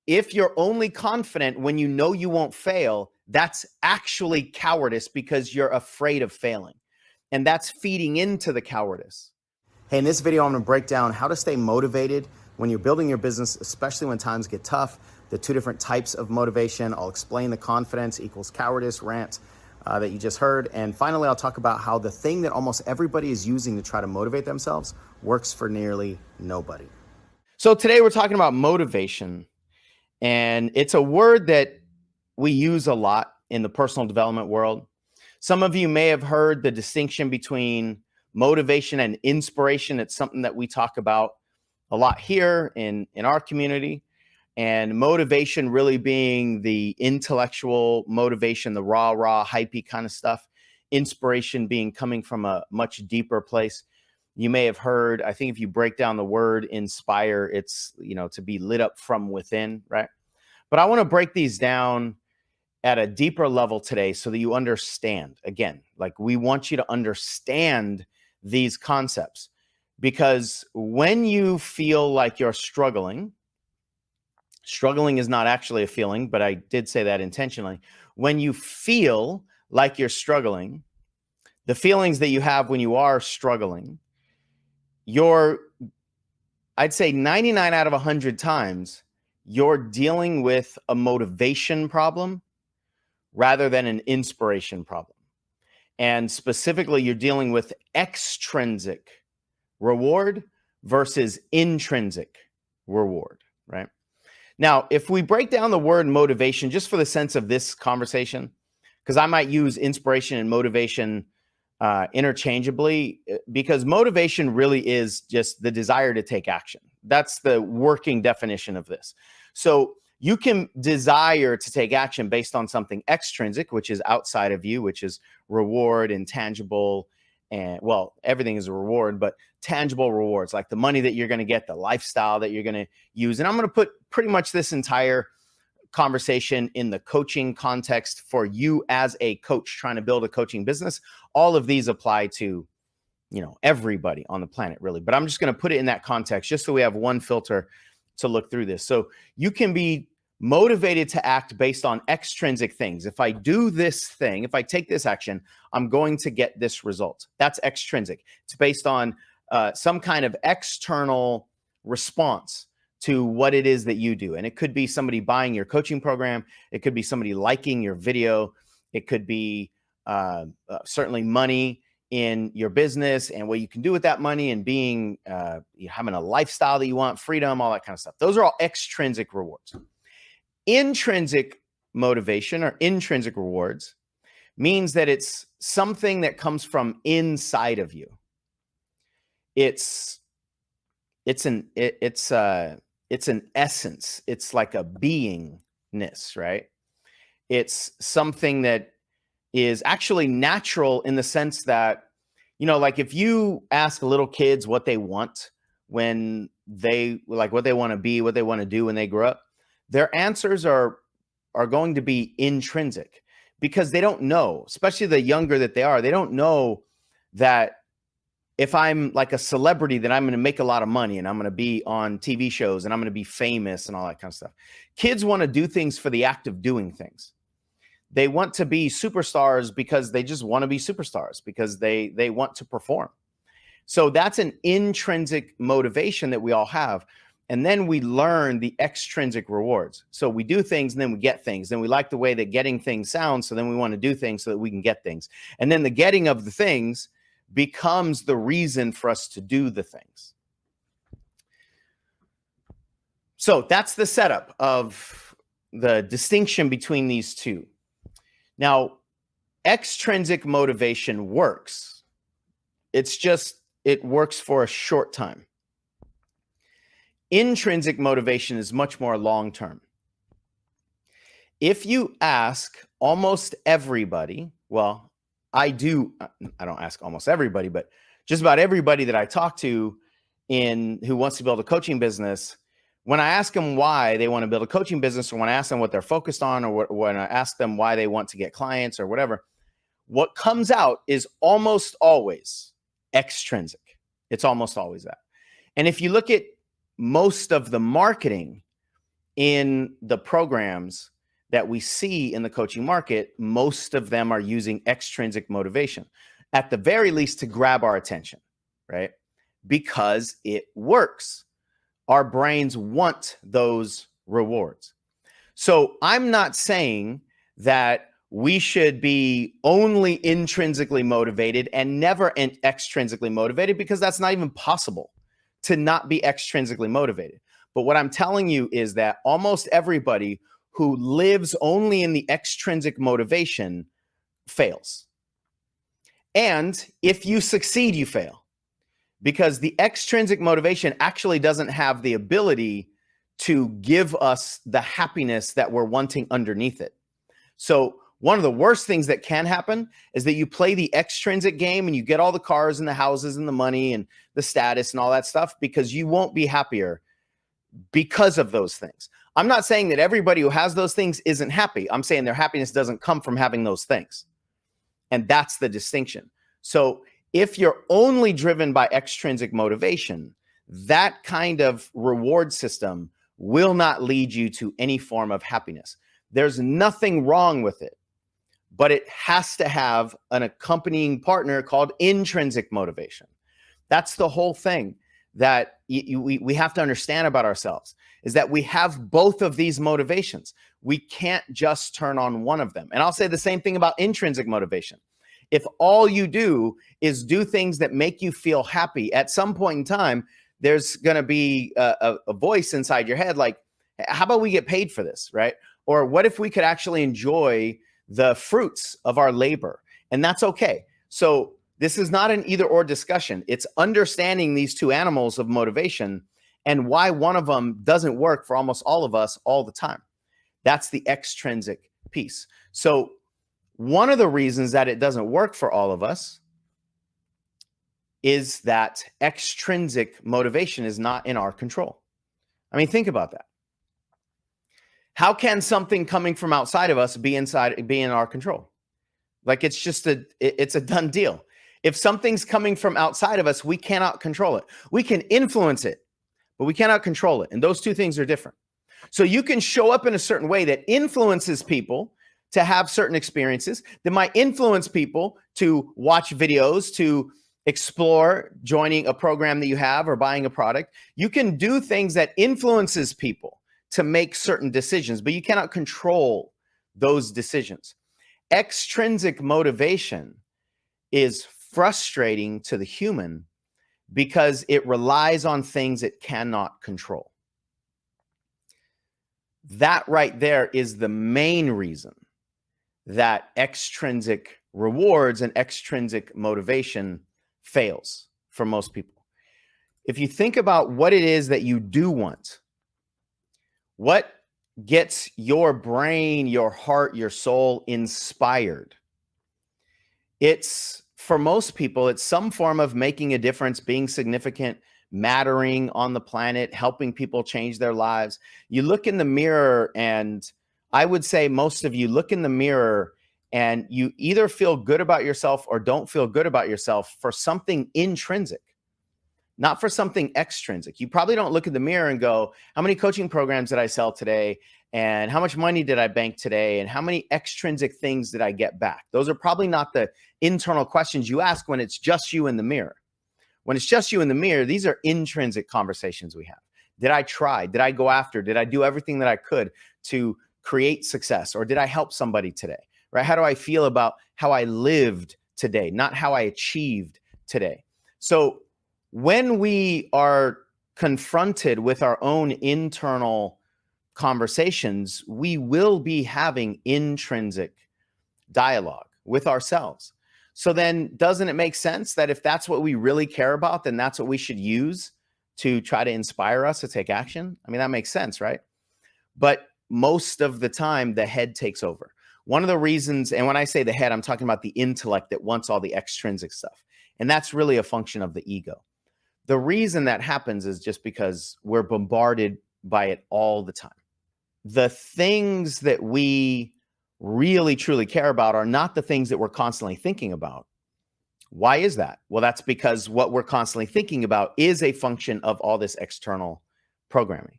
if you're only confident when you know you won't fail, that's actually cowardice because you're afraid of failing. And that's feeding into the cowardice. Hey, in this video, I'm gonna break down how to stay motivated when you're building your business, especially when times get tough, the two different types of motivation. I'll explain the confidence equals cowardice rant that you just heard. And finally, I'll talk about how the thing that almost everybody is using to try to motivate themselves works for nearly nobody. So today we're talking about motivation. And it's a word that we use a lot in the personal development world. Some of you may have heard the distinction between motivation and inspiration. It's something that we talk about a lot here in our community. And motivation really being the intellectual motivation, the rah, hypey kind of stuff. Inspiration being coming from a much deeper place. You may have heard, I think if you break down the word inspire, it's, to be lit up from within, right? But I want to break these down at a deeper level today so that you understand. Again, like we want you to understand these concepts, because when you feel like you're struggling is not actually a feeling, but I did say that intentionally. When you feel like you're struggling, the feelings that you have when you are struggling, I'd say 99 out of 100 times, you're dealing with a motivation problem rather than an inspiration problem. And specifically, you're dealing with extrinsic reward versus intrinsic reward, right? Now, if we break down the word motivation, just for the sense of this conversation, because I might use inspiration and motivation interchangeably, because motivation really is just the desire to take action. That's the working definition of this. So you can desire to take action based on something extrinsic, which is outside of you, which is reward and tangible. And well, everything is a reward, but tangible rewards, like the money that you're going to get, the lifestyle that you're going to use. And I'm going to put pretty much this entire conversation in the coaching context for you as a coach trying to build a coaching business. All of these apply to, everybody on the planet, really. But I'm just going to put it in that context just so we have one filter to look through this. So you can be motivated to act based on extrinsic things. If I do this thing, if I take this action, I'm going to get this result. That's extrinsic. It's based on some kind of external response to what it is that you do. And it could be somebody buying your coaching program. It could be somebody liking your video. It could be certainly money in your business and what you can do with that money, and being having a lifestyle that you want, freedom, all that kind of stuff. Those are all extrinsic rewards. Intrinsic motivation or intrinsic rewards means that it's something that comes from inside of you. It's an essence. It's like a beingness, right? It's something that is actually natural in the sense that, like if you ask little kids what they want when they, like what they want to be, what they want to do when they grow up, their answers are going to be intrinsic, because they don't know, especially the younger that they are, they don't know that if I'm like a celebrity, then I'm going to make a lot of money and I'm going to be on TV shows and I'm going to be famous and all that kind of stuff. Kids want to do things for the act of doing things. They want to be superstars because they just want to be superstars, because they want to perform. So that's an intrinsic motivation that we all have. And then we learn the extrinsic rewards. So we do things and then we get things. Then we like the way that getting things sounds. So then we want to do things so that we can get things. And then the getting of the things becomes the reason for us to do the things. So that's the setup of the distinction between these two. Now, extrinsic motivation works. It's just, it works for a short time. Intrinsic motivation is much more long-term. If you ask almost everybody, well, I don't ask almost everybody, but just about everybody that I talk to who wants to build a coaching business, when I ask them why they want to build a coaching business, or when I ask them what they're focused on, or when I ask them why they want to get clients or whatever, what comes out is almost always extrinsic. It's almost always that. And if you look at most of the marketing in the programs that we see in the coaching market, most of them are using extrinsic motivation, at the very least to grab our attention, right? Because it works. Our brains want those rewards. So I'm not saying that we should be only intrinsically motivated and never extrinsically motivated, because that's not even possible to not be extrinsically motivated. But what I'm telling you is that almost everybody who lives only in the extrinsic motivation fails. And if you succeed, you fail, because the extrinsic motivation actually doesn't have the ability to give us the happiness that we're wanting underneath it. So one of the worst things that can happen is that you play the extrinsic game and you get all the cars and the houses and the money and the status and all that stuff, because you won't be happier because of those things. I'm not saying that everybody who has those things isn't happy. I'm saying their happiness doesn't come from having those things. And that's the distinction. So if you're only driven by extrinsic motivation, that kind of reward system will not lead you to any form of happiness. There's nothing wrong with it, but it has to have an accompanying partner called intrinsic motivation. That's the whole thing that we have to understand about ourselves, is that we have both of these motivations. We can't just turn on one of them. And I'll say the same thing about intrinsic motivation. If all you do is do things that make you feel happy, at some point in time, there's going to be a voice inside your head like, how about we get paid for this, right? Or what if we could actually enjoy the fruits of our labor? And that's okay. So this is not an either or discussion. It's understanding these two animals of motivation and why one of them doesn't work for almost all of us all the time. That's the extrinsic piece. So one of the reasons that it doesn't work for all of us is that extrinsic motivation is not in our control. I mean, think about that. How can something coming from outside of us be in our control? Like, it's just it's a done deal. If something's coming from outside of us, we cannot control it. We can influence it, but we cannot control it. And those two things are different. So you can show up in a certain way that influences people to have certain experiences, that might influence people to watch videos, to explore joining a program that you have or buying a product. You can do things that influences people to make certain decisions, but you cannot control those decisions. Extrinsic motivation is frustrating to the human because it relies on things it cannot control. That right there is the main reason that extrinsic rewards and extrinsic motivation fails for most people. If you think about what it is that you do want, what gets your brain, your heart, your soul inspired, it's, for most people, it's some form of making a difference, being significant, mattering on the planet, helping people change their lives. You look in the mirror, and I would say most of you look in the mirror and you either feel good about yourself or don't feel good about yourself for something intrinsic, not for something extrinsic. You probably don't look in the mirror and go, how many coaching programs did I sell today? And how much money did I bank today? And how many extrinsic things did I get back? Those are probably not the internal questions you ask when it's just you in the mirror. When it's just you in the mirror, these are intrinsic conversations we have. Did I try? Did I go after? Did I do everything that I could to create success? Or did I help somebody today? Right? How do I feel about how I lived today, not how I achieved today? So when we are confronted with our own internal conversations, we will be having intrinsic dialogue with ourselves. So then, doesn't it make sense that if that's what we really care about, then that's what we should use to try to inspire us to take action? I mean, that makes sense, right? But most of the time, the head takes over. One of the reasons, and when I say the head, I'm talking about the intellect that wants all the extrinsic stuff. And that's really a function of the ego. The reason that happens is just because we're bombarded by it all the time. The things that we really truly care about are not the things that we're constantly thinking about. Why is that? Well, that's because what we're constantly thinking about is a function of all this external programming.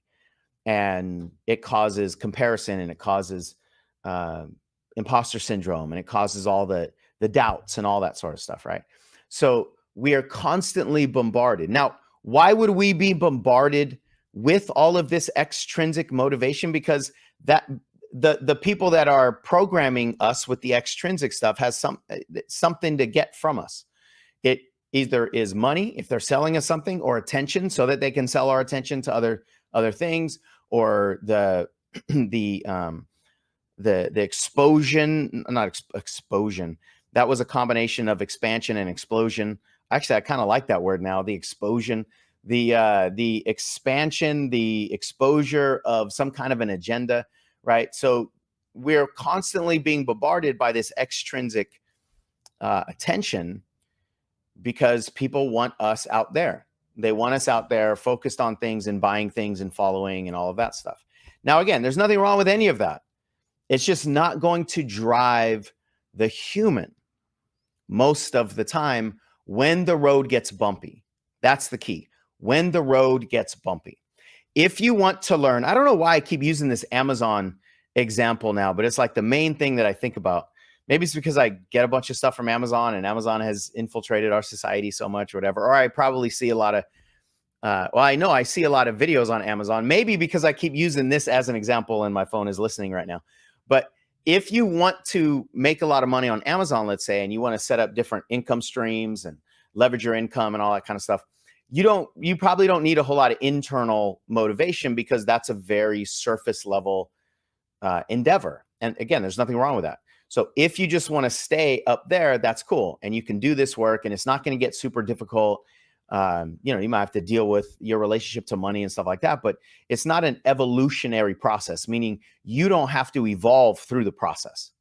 and it causes comparison, and it causes imposter syndrome, and it causes all the doubts and all that sort of stuff, right? So we are constantly bombarded. Now, why would we be bombarded with all of this extrinsic motivation? Because that the people that are programming us with the extrinsic stuff has something to get from us. It either is money if they're selling us something, or attention so that they can sell our attention to other things, or the explosion, not explosion. That was a combination of expansion and explosion. Actually, I kind of like that word now. The explosion, the expansion, the exposure of some kind of an agenda, right? So we're constantly being bombarded by this extrinsic attention, because people want us out there. They want us out there focused on things and buying things and following and all of that stuff. Now, again, there's nothing wrong with any of that. It's just not going to drive the human most of the time when the road gets bumpy. That's the key. When the road gets bumpy. If you want to learn, I don't know why I keep using this Amazon example now, but it's like the main thing that I think about. Maybe it's because I get a bunch of stuff from Amazon, and Amazon has infiltrated our society so much, or whatever. Or I probably see a lot of, I know I see a lot of videos on Amazon, maybe because I keep using this as an example and my phone is listening right now. But if you want to make a lot of money on Amazon, let's say, and you want to set up different income streams and leverage your income and all that kind of stuff, you probably don't need a whole lot of internal motivation, because that's a very surface level endeavor. And again, there's nothing wrong with that. So if you just want to stay up there, that's cool. And you can do this work, and it's not going to get super difficult. You might have to deal with your relationship to money and stuff like that, but it's not an evolutionary process, meaning you don't have to evolve through the process.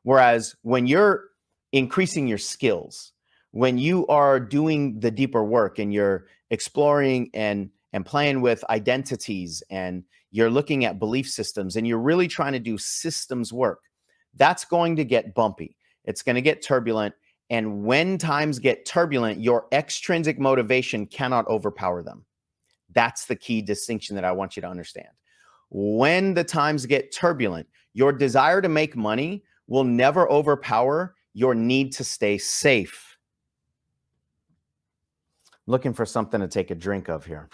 Whereas when you're increasing your skills, when you are doing the deeper work and you're exploring and playing with identities, and you're looking at belief systems, and you're really trying to do systems work, that's going to get bumpy. It's going to get turbulent. And when times get turbulent, your extrinsic motivation cannot overpower them. That's the key distinction that I want you to understand. When the times get turbulent, your desire to make money will never overpower your need to stay safe. Looking for something to take a drink of here.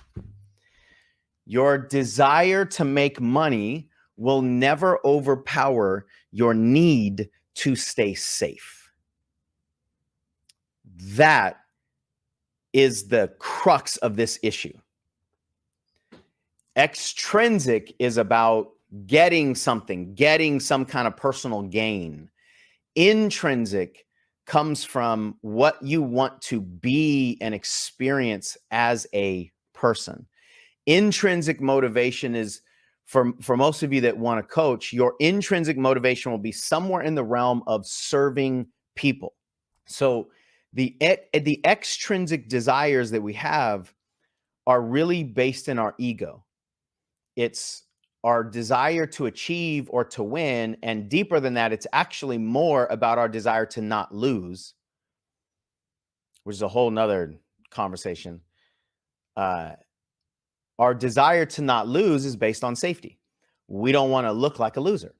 Your desire to make money will never overpower your need to stay safe. That is the crux of this issue. Extrinsic is about getting something, getting some kind of personal gain. Intrinsic comes from what you want to be and experience as a person. Intrinsic motivation is, for most of you that want to coach, your intrinsic motivation will be somewhere in the realm of serving people. So the extrinsic desires that we have are really based in our ego. It's our desire to achieve or to win. And deeper than that, it's actually more about our desire to not lose, which is a whole nother conversation. Our desire to not lose is based on safety. We don't want to look like a loser.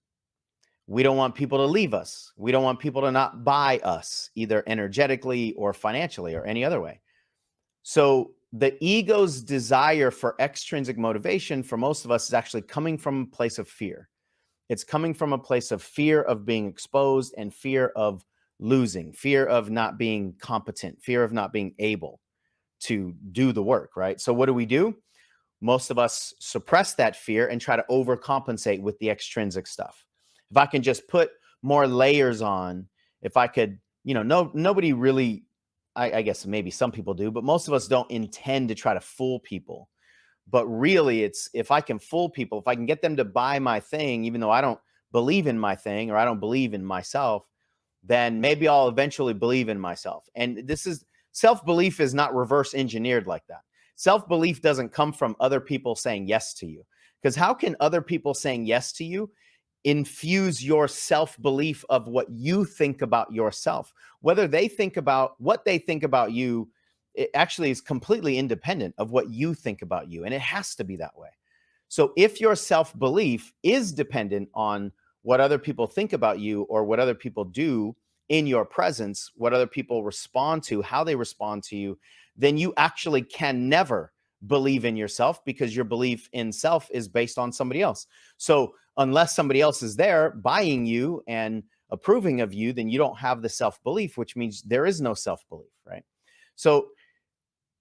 We don't want people to leave us. We don't want people to not buy us, either energetically or financially or any other way. So the ego's desire for extrinsic motivation for most of us is actually coming from a place of fear. It's coming from a place of fear of being exposed and fear of losing, fear of not being competent, fear of not being able to do the work, right? So what do? Most of us suppress that fear and try to overcompensate with the extrinsic stuff. If I can just put more layers on, if I could, nobody really, I guess maybe some people do, but most of us don't intend to try to fool people. But really, it's if I can fool people, if I can get them to buy my thing, even though I don't believe in my thing or I don't believe in myself, then maybe I'll eventually believe in myself. And self-belief is not reverse engineered like that. Self-belief doesn't come from other people saying yes to you. Because how can other people saying yes to you infuse your self-belief of what you think about yourself? Whether they think about what they think about you, it actually is completely independent of what you think about you. And it has to be that way. So if your self-belief is dependent on what other people think about you or what other people do in your presence, what other people respond to, how they respond to you, then you actually can never believe in yourself, because your belief in self is based on somebody else. So unless somebody else is there buying you and approving of you, then you don't have the self-belief, which means there is no self-belief, right? So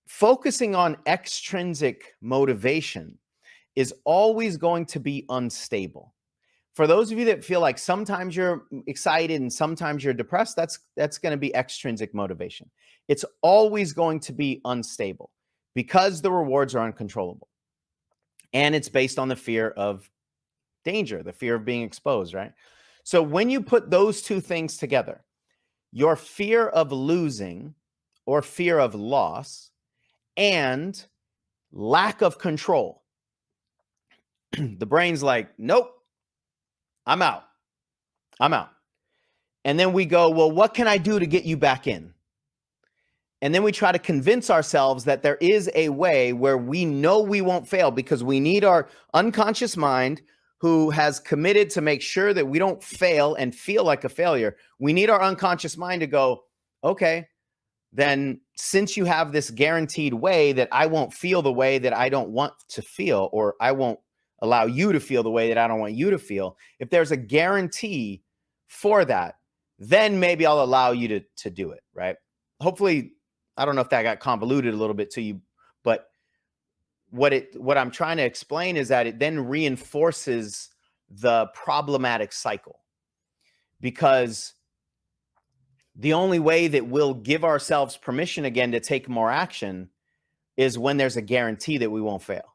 focusing on extrinsic motivation is always going to be unstable. For those of you that feel like sometimes you're excited and sometimes you're depressed, that's going to be extrinsic motivation. It's always going to be unstable because the rewards are uncontrollable. And it's based on the fear of danger, the fear of being exposed, right? So when you put those two things together, your fear of losing or fear of loss and lack of control, the brain's like, nope, I'm out. I'm out. And then we go, well, what can I do to get you back in? And then we try to convince ourselves that there is a way where we know we won't fail, because we need our unconscious mind, who has committed to make sure that we don't fail and feel like a failure. We need our unconscious mind to go, okay, then since you have this guaranteed way that I won't feel the way that I don't want to feel, or I won't allow you to feel the way that I don't want you to feel, if there's a guarantee for that, then maybe I'll allow you to do it, right? Hopefully, I don't know if that got convoluted a little bit to you, but what I'm trying to explain is that it then reinforces the problematic cycle, because the only way that we'll give ourselves permission again to take more action is when there's a guarantee that we won't fail.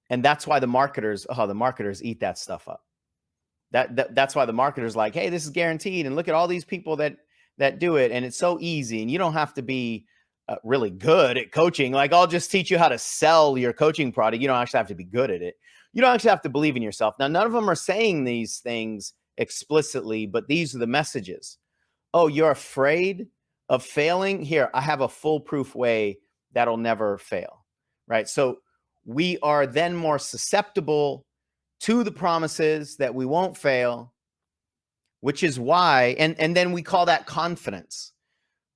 And that's why the marketers eat that stuff up. That's why the marketer's like, hey, this is guaranteed, and look at all these people that do it, and it's so easy, and you don't have to be really good at coaching. Like, I'll just teach you how to sell your coaching product. You don't actually have to be good at it. You don't actually have to believe in yourself. Now, none of them are saying these things explicitly, but these are the messages. Oh, you're afraid of failing? Here, I have a foolproof way that'll never fail, right? So we are then more susceptible to the promises that we won't fail, which is why, and then we call that confidence.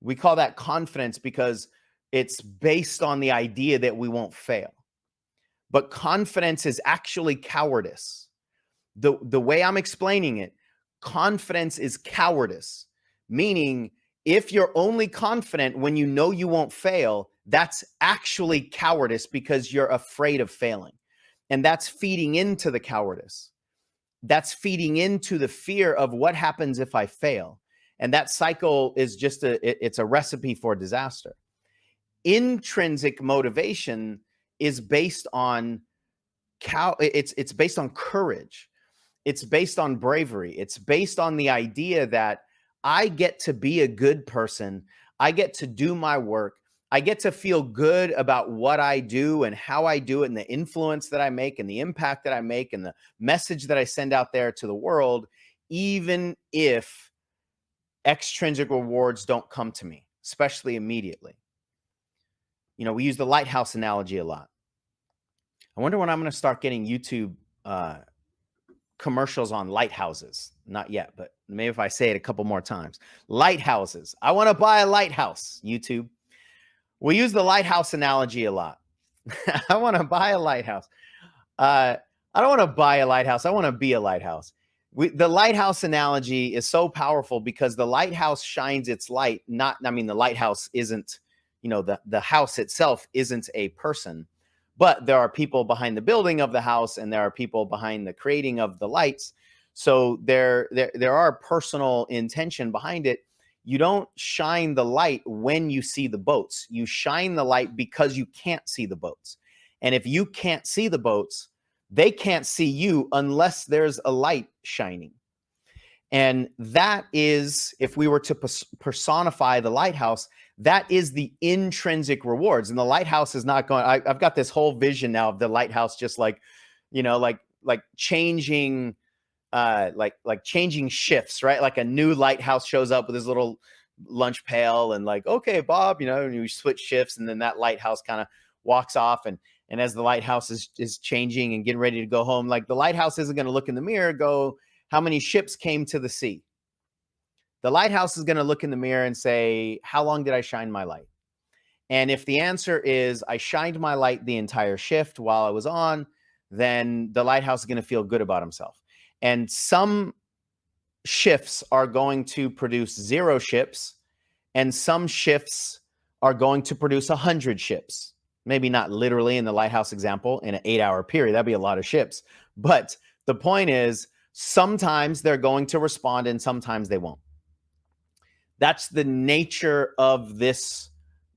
We call that confidence because it's based on the idea that we won't fail. But confidence is actually cowardice. The way I'm explaining it, confidence is cowardice, meaning if you're only confident when you know you won't fail, that's actually cowardice, because you're afraid of failing. And that's feeding into the cowardice. That's feeding into the fear of what happens if I fail. And that cycle is just it's a recipe for disaster. Intrinsic motivation is based on it's based on courage. It's based on bravery. It's based on the idea that I get to be a good person. I get to do my work. I get to feel good about what I do and how I do it, and the influence that I make and the impact that I make and the message that I send out there to the world, even if extrinsic rewards don't come to me, especially immediately. You know, we use the lighthouse analogy a lot. I wonder when I'm going to start getting YouTube commercials on lighthouses. Not yet, but maybe if I say it a couple more times. Lighthouses. I want to buy a lighthouse, YouTube. We use the lighthouse analogy a lot. I want to buy a lighthouse. I don't want to buy a lighthouse. I want to be a lighthouse. The lighthouse analogy is so powerful because the lighthouse shines its light. The lighthouse isn't, the house itself isn't a person, but there are people behind the building of the house, and there are people behind the creating of the lights. So there are personal intention behind it. You don't shine the light when you see the boats. You shine the light because you can't see the boats. And if you can't see the boats, they can't see you unless there's a light shining. And that is, if we were to personify the lighthouse, that is the intrinsic rewards. And the lighthouse is not going, I've got this whole vision now of the lighthouse just like changing, like changing shifts, right? Like a new lighthouse shows up with his little lunch pail and like, okay, Bob, and you switch shifts, and then that lighthouse kind of walks off, and And as the lighthouse is changing and getting ready to go home, like the lighthouse isn't going to look in the mirror and go, how many ships came to the sea? The lighthouse is going to look in the mirror and say, how long did I shine my light? And if the answer is, I shined my light the entire shift while I was on, then the lighthouse is going to feel good about himself. And some shifts are going to produce 0 ships, and some shifts are going to produce 100 ships. Maybe not literally in the lighthouse example in an 8-hour period. That'd be a lot of ships. But the point is, sometimes they're going to respond and sometimes they won't. That's the nature of this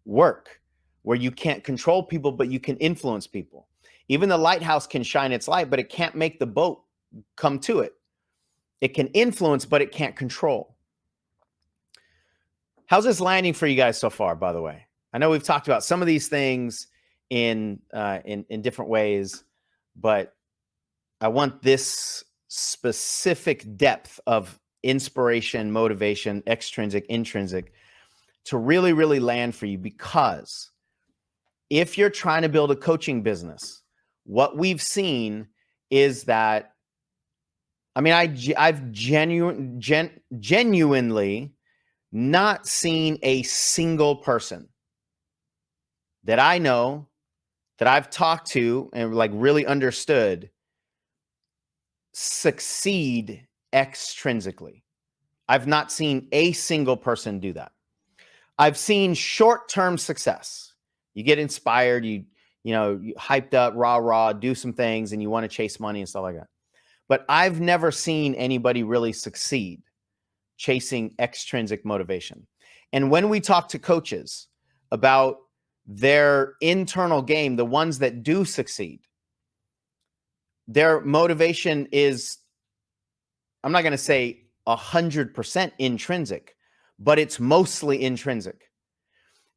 work, where you can't control people, but you can influence people. Even the lighthouse can shine its light, but it can't make the boat come to it. It can influence, but it can't control. How's this landing for you guys so far, by the way? I know we've talked about some of these things in different ways, but I want this specific depth of inspiration, motivation, extrinsic, intrinsic, to really, really land for you, because if you're trying to build a coaching business, what we've seen is that, I mean, I've genuinely not seen a single person that I know, that I've talked to and like really understood, succeed extrinsically. I've not seen a single person do that. I've seen short-term success. You get inspired, you hyped up, rah, do some things, and you want to chase money and stuff like that. But I've never seen anybody really succeed chasing extrinsic motivation. And when we talk to coaches about their internal game, the ones that do succeed, their motivation is, I'm not going to say 100% intrinsic, but it's mostly intrinsic,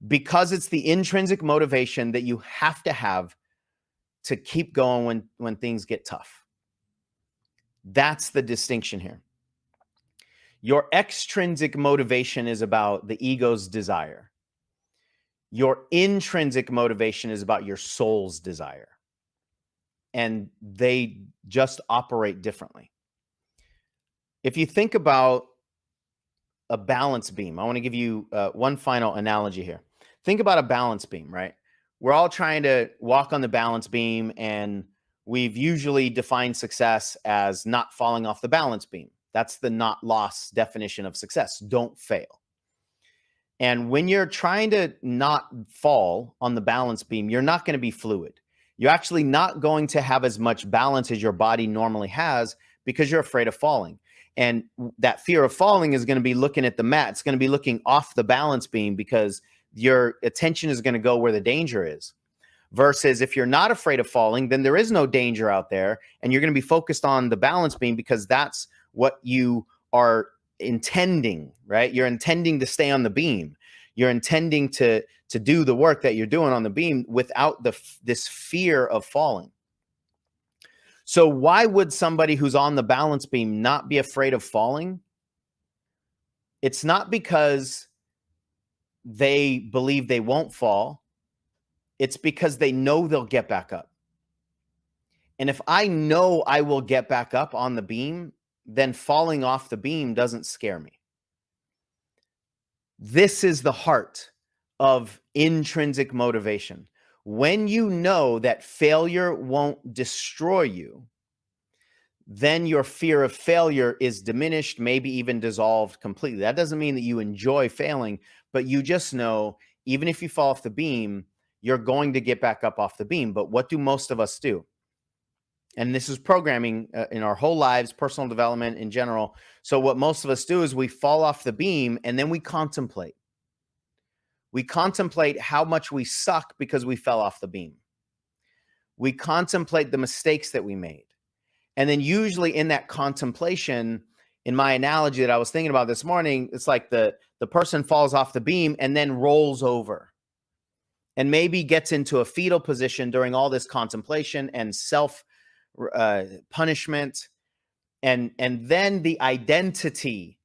because it's the intrinsic motivation that you have to keep going when things get tough. That's the distinction here. Your extrinsic motivation is about the ego's desire. Your intrinsic motivation is about your soul's desire. And they just operate differently. If you think about a balance beam, I want to give you one final analogy here. Think about a balance beam, right? We're all trying to walk on the balance beam, and we've usually defined success as not falling off the balance beam. That's the not loss definition of success. Don't fail. And when you're trying to not fall on the balance beam, you're not going to be fluid. You're actually not going to have as much balance as your body normally has, because you're afraid of falling. And that fear of falling is going to be looking at the mat. It's going to be looking off the balance beam, because your attention is going to go where the danger is. Versus if you're not afraid of falling, then there is no danger out there, and you're going to be focused on the balance beam, because that's what you are intending, right? You're intending to stay on the beam. You're intending to do the work that you're doing on the beam without this fear of falling. So why would somebody who's on the balance beam not be afraid of falling? It's not because they believe they won't fall. It's because they know they'll get back up. And if I know I will get back up on the beam, then falling off the beam doesn't scare me. This is the heart of intrinsic motivation. When you know that failure won't destroy you, then your fear of failure is diminished, maybe even dissolved completely. That doesn't mean that you enjoy failing, but you just know, even if you fall off the beam, you're going to get back up off the beam. But what do most of us do? And this is programming in our whole lives, personal development in general. So what most of us do is we fall off the beam, and then we contemplate. We contemplate how much we suck because we fell off the beam. We contemplate the mistakes that we made. And then usually in that contemplation, in my analogy that I was thinking about this morning, it's like the person falls off the beam and then rolls over, and maybe gets into a fetal position during all this contemplation and self punishment. And then the identity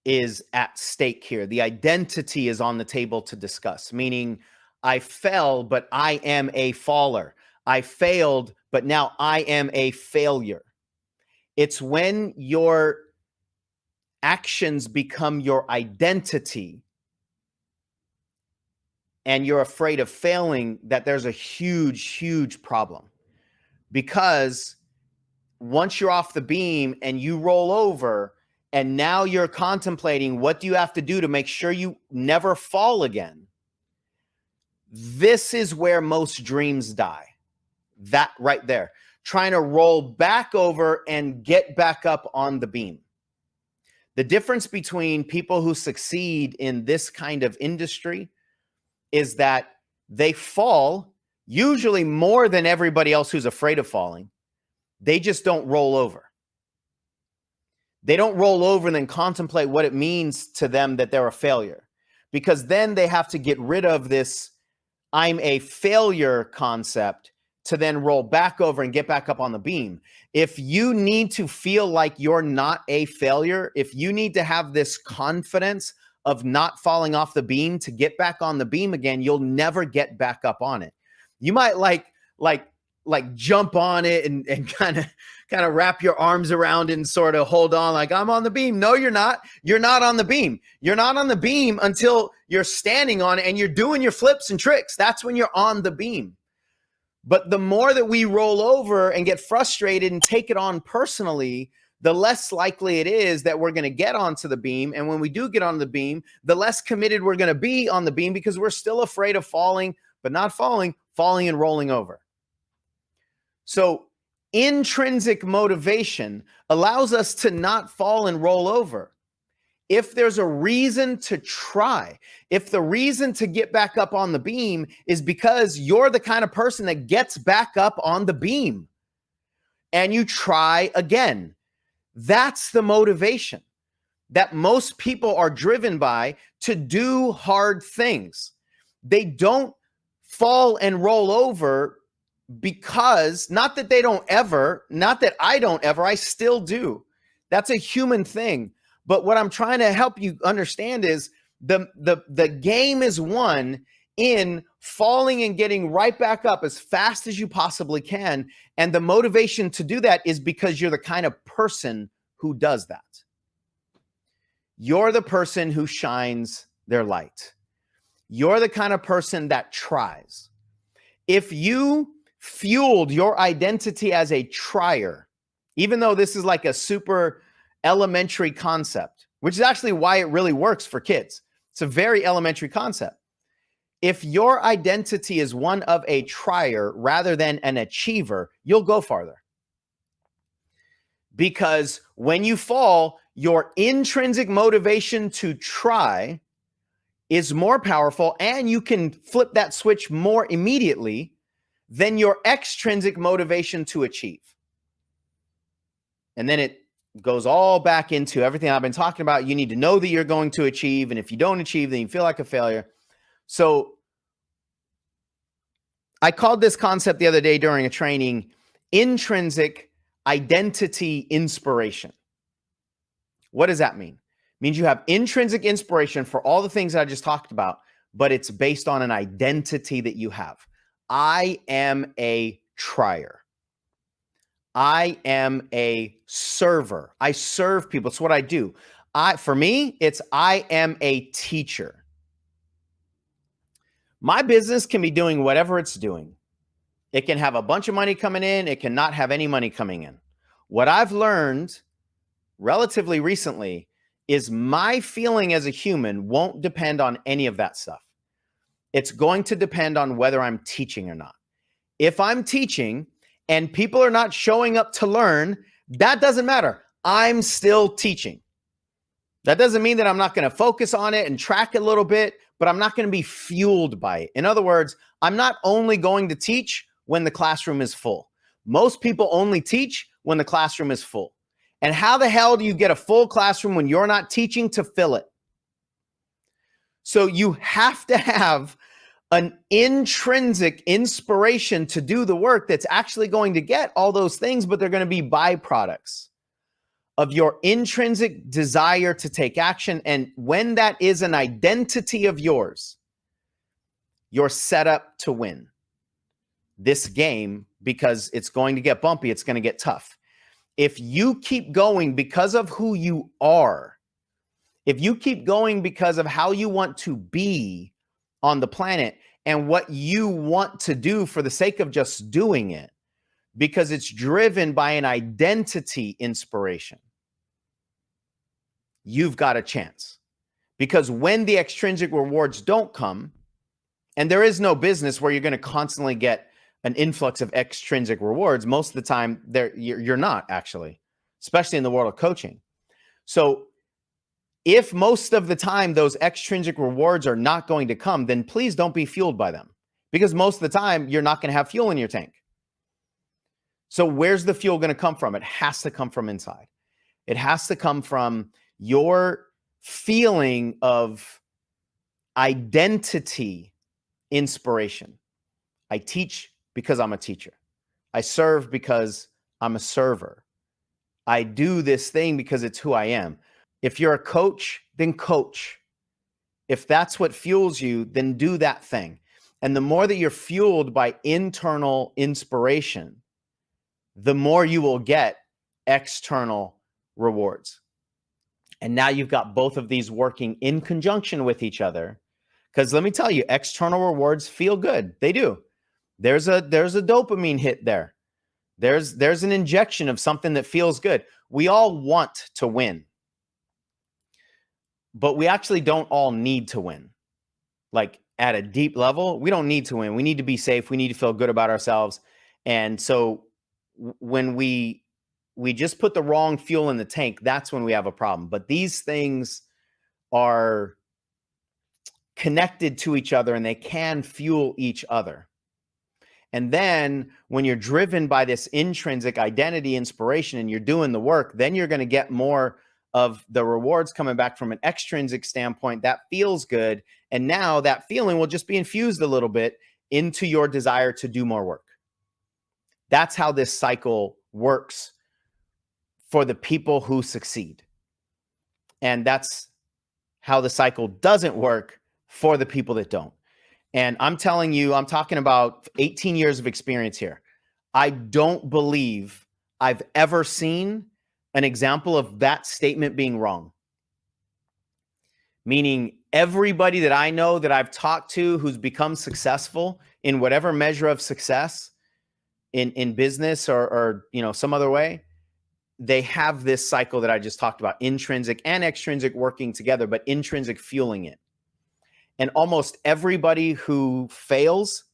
is at stake here. The identity is on the table to discuss, meaning I fell, but I am a faller. I failed, but now I am a failure. It's when your actions become your identity and you're afraid of failing that there's a huge, huge problem. Because once you're off the beam and you roll over, and now you're contemplating what do you have to do to make sure you never fall again. This is where most dreams die. That right there. Trying to roll back over and get back up on the beam. The difference between people who succeed in this kind of industry is that they fall usually more than everybody else who's afraid of falling. They just don't roll over. They don't roll over and then contemplate what it means to them that they're a failure, because then they have to get rid of this I'm a failure concept to then roll back over and get back up on the beam. If you need to feel like you're not a failure, if you need to have this confidence of not falling off the beam to get back on the beam again, you'll never get back up on it. You might like jump on it and kind of wrap your arms around it and sort of hold on like I'm on the beam. No, you're not. You're not on the beam. You're not on the beam until you're standing on it and you're doing your flips and tricks. That's when you're on the beam. But the more that we roll over and get frustrated and take it on personally, the less likely it is that we're going to get onto the beam. And when we do get on the beam, the less committed we're going to be on the beam because we're still afraid of falling, but not falling and rolling over. So intrinsic motivation allows us to not fall and roll over. If there's a reason to try, if the reason to get back up on the beam is because you're the kind of person that gets back up on the beam and you try again, that's the motivation that most people are driven by to do hard things. They don't fall and roll over because, not that they don't ever, not that I don't ever, I still do. That's a human thing. But what I'm trying to help you understand is the game is won in falling and getting right back up as fast as you possibly can. And the motivation to do that is because you're the kind of person who does that. You're the person who shines their light. You're the kind of person that tries. If you fueled your identity as a trier, even though this is like a super elementary concept, which is actually why it really works for kids. It's a very elementary concept. If your identity is one of a trier rather than an achiever, you'll go farther. Because when you fall, your intrinsic motivation to try is more powerful, and you can flip that switch more immediately than your extrinsic motivation to achieve. And then it goes all back into everything I've been talking about. You need to know that you're going to achieve. And if you don't achieve, then you feel like a failure. So I called this concept the other day during a training, intrinsic identity inspiration. What does that mean? It means you have intrinsic inspiration for all the things that I just talked about, but it's based on an identity that you have. I am a trier. I am a server. I serve people. It's what I do. For me, it's I am a teacher. My business can be doing whatever it's doing. It can have a bunch of money coming in. It cannot have any money coming in. What I've learned relatively recently is my feeling as a human won't depend on any of that stuff. It's going to depend on whether I'm teaching or not. If I'm teaching and people are not showing up to learn, that doesn't matter. I'm still teaching. That doesn't mean that I'm not going to focus on it and track a little bit, but I'm not going to be fueled by it. In other words, I'm not only going to teach when the classroom is full. Most people only teach when the classroom is full. And how the hell do you get a full classroom when you're not teaching to fill it? So you have to have an intrinsic inspiration to do the work that's actually going to get all those things, but they're going to be byproducts of your intrinsic desire to take action. And when that is an identity of yours, you're set up to win this game because it's going to get bumpy. It's going to get tough. If you keep going because of who you are, if you keep going because of how you want to be on the planet and what you want to do for the sake of just doing it, because it's driven by an identity inspiration, you've got a chance. Because when the extrinsic rewards don't come, and there is no business where you're going to constantly get an influx of extrinsic rewards, most of the time you're not, actually, especially in the world of coaching. So if most of the time those extrinsic rewards are not going to come, then please don't be fueled by them, because most of the time you're not going to have fuel in your tank. So where's the fuel going to come from? It has to come from inside. It has to come from your feeling of identity inspiration. I teach because I'm a teacher. I serve because I'm a server. I do this thing because it's who I am. If you're a coach, then coach. If that's what fuels you, then do that thing. And the more that you're fueled by internal inspiration, the more you will get external rewards. And now you've got both of these working in conjunction with each other. Because let me tell you, external rewards feel good. They do. There's a dopamine hit there. There's an injection of something that feels good. We all want to win, but we actually don't all need to win. Like at a deep level, we don't need to win. We need to be safe. We need to feel good about ourselves. And so when we just put the wrong fuel in the tank, that's when we have a problem. But these things are connected to each other and they can fuel each other. And then when you're driven by this intrinsic identity inspiration and you're doing the work, then you're going to get more of the rewards coming back from an extrinsic standpoint. That feels good. And now that feeling will just be infused a little bit into your desire to do more work. That's how this cycle works for the people who succeed. And that's how the cycle doesn't work for the people that don't. And I'm telling you, I'm talking about 18 years of experience here. I don't believe I've ever seen an example of that statement being wrong. Meaning everybody that I know that I've talked to who's become successful in whatever measure of success in business or some other way, they have this cycle that I just talked about, intrinsic and extrinsic working together, but intrinsic fueling it. And almost everybody who fails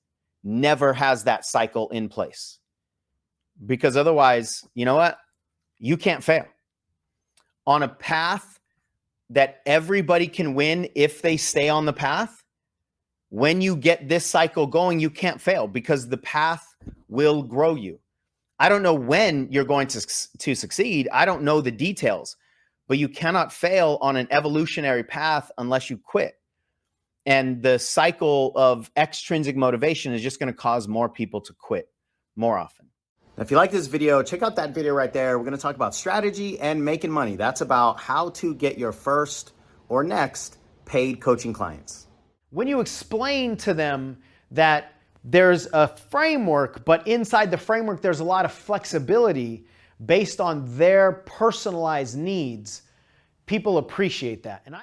never has that cycle in place. Because otherwise, you know what? You can't fail. On a path that everybody can win if they stay on the path, when you get this cycle going, you can't fail because the path will grow you. I don't know when you're going to succeed. I don't know the details, but you cannot fail on an evolutionary path unless you quit. And the cycle of extrinsic motivation is just going to cause more people to quit more often. Now, if you like this video, check out that video right there. We're going to talk about strategy and making money. That's about how to get your first or next paid coaching clients. When you explain to them that there's a framework, but inside the framework, there's a lot of flexibility based on their personalized needs, people appreciate that. And